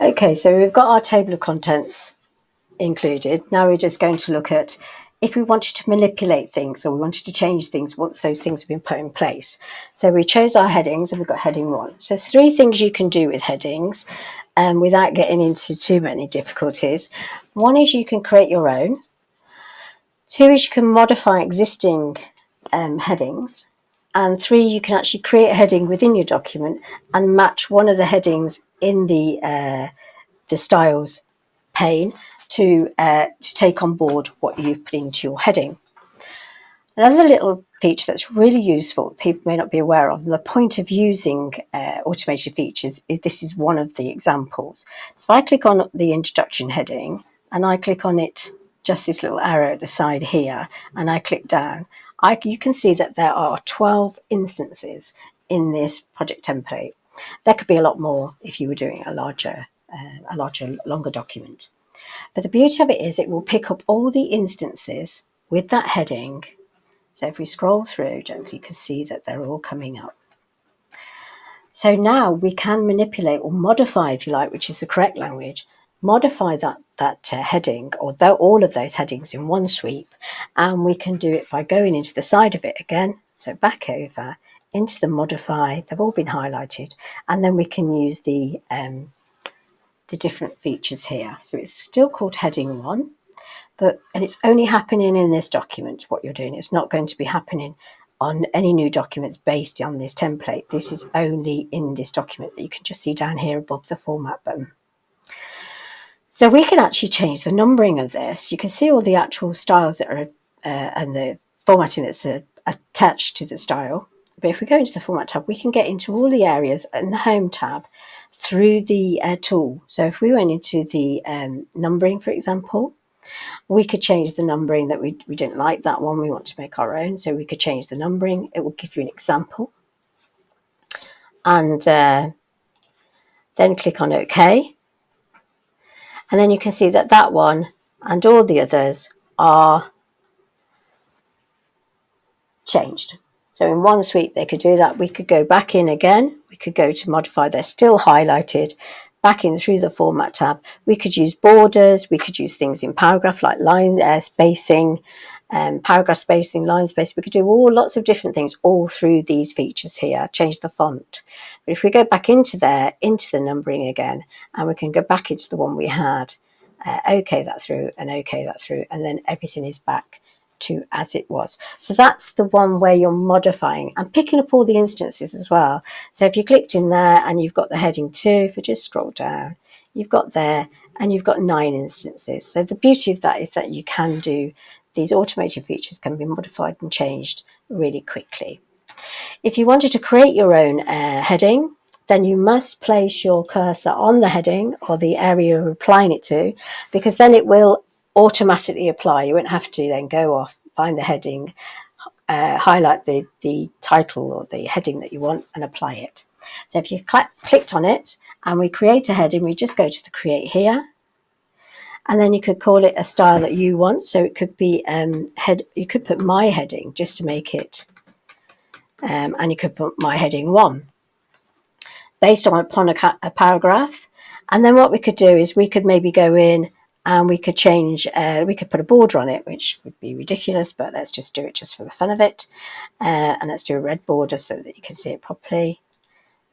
Okay, so we've got our table of contents included. Now we're just going to look at if we wanted to manipulate things or we wanted to change things once those things have been put in place. So we chose our headings and we've got heading 1. So there's 3 things you can do with headings without getting into too many difficulties. 1 is you can create your own. 2 is you can modify existing headings. And 3, you can actually create a heading within your document and match one of the headings in the styles pane to take on board what you've put into your heading. Another little feature that's really useful, people may not be aware of, and the point of using automated features is this is one of the examples. So if I click on the introduction heading and I click on it, just this little arrow at the side here, and I click down, you can see that there are 12 instances in this project template. There could be a lot more if you were doing a larger, longer document. But the beauty of it is it will pick up all the instances with that heading. So if we scroll through, you can see that they're all coming up. So now we can manipulate or modify, if you like, which is the correct language, modify that heading or all of those headings in one sweep. And we can do it by going into the side of it again. So back over into the modify, they've all been highlighted. And then we can use the different features here. So it's still called heading 1, and it's only happening in this document, what you're doing. It's not going to be happening on any new documents based on this template. This is only in this document that you can just see down here above the format button. So we can actually change the numbering of this. You can see all the actual styles that are and the formatting that's attached to the style. But if we go into the format tab, we can get into all the areas in the home tab through the tool. So if we went into the numbering, for example, we could change the numbering that we didn't like that one. We want to make our own. So we could change the numbering. It will give you an example. And then click on OK. And then you can see that that one and all the others are changed. So in one sweep, they could do that. We could go back in again. We could go to modify. They're still highlighted. Back in through the format tab. We could use borders. We could use things in paragraph like line spacing, paragraph spacing, line spacing. We could do lots of different things all through these features here. Change the font. But if we go back into there, into the numbering again, and we can go back into the one we had, OK that through and OK that through, and then everything is back to as it was. So that's the one where you're modifying and picking up all the instances as well. So if you clicked in there and you've got the heading 2, if you just scroll down, you've got there and you've got 9 instances. So the beauty of that is that you can do these automated features can be modified and changed really quickly. If you wanted to create your own heading, then you must place your cursor on the heading or the area you're applying it to, because then it will automatically apply. You won't have to then go off, find the heading, highlight the title or the heading that you want and apply it. So if you clicked on it and we create a heading, we just go to the create here. And then you could call it a style that you want. So it could be you could put my heading just to make it, and you could put my heading 1 based upon a paragraph. And then what we could do is we could maybe go in and we could change, we could put a border on it, which would be ridiculous, but let's just do it just for the fun of it. And let's do a red border so that you can see it properly.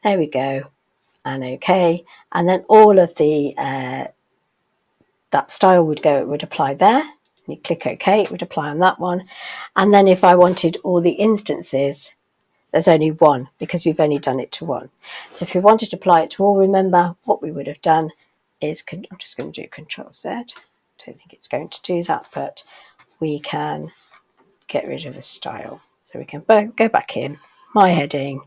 There we go. And OK. And then all of the that style would apply there. You click OK, it would apply on that one. And then if I wanted all the instances, there's only one because we've only done it to one. So if we wanted to apply it to all, remember what we would have done is, I'm just going to do Control Z. I don't think it's going to do that, but we can get rid of the style. So we can go back in, my heading.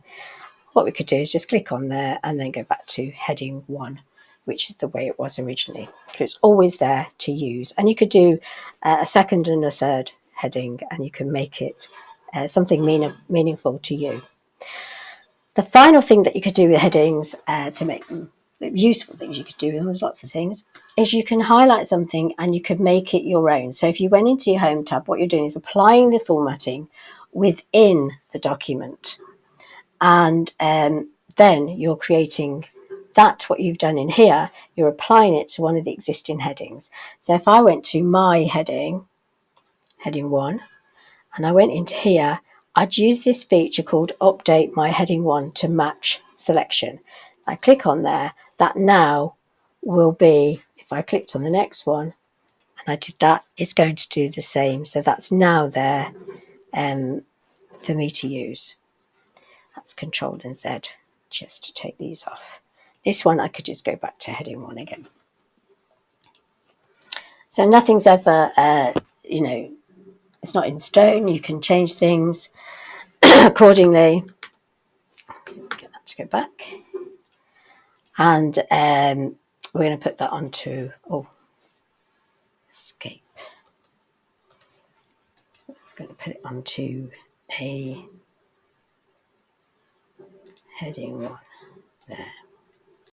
What we could do is just click on there and then go back to heading 1, which is the way it was originally. So it's always there to use. And you could do a second and a third heading, and you can make it something meaningful to you. The final thing that you could do with headings to make them useful things you could do, and there's lots of things, is you can highlight something and you could make it your own. So if you went into your home tab, what you're doing is applying the formatting within the document, and then you're creating what you've done in here, you're applying it to one of the existing headings. So if I went to my heading 1, and I went into here, I'd use this feature called update my heading 1 to match selection. I click on there, that now will be, if I clicked on the next one and I did that, it's going to do the same. So that's now there for me to use. That's Control and Z just to take these off. This one I could just go back to heading 1 again. So nothing's ever, it's not in stone. You can change things accordingly. Get that to go back. And we're going to put that onto, escape. I'm going to put it onto a heading 1 there.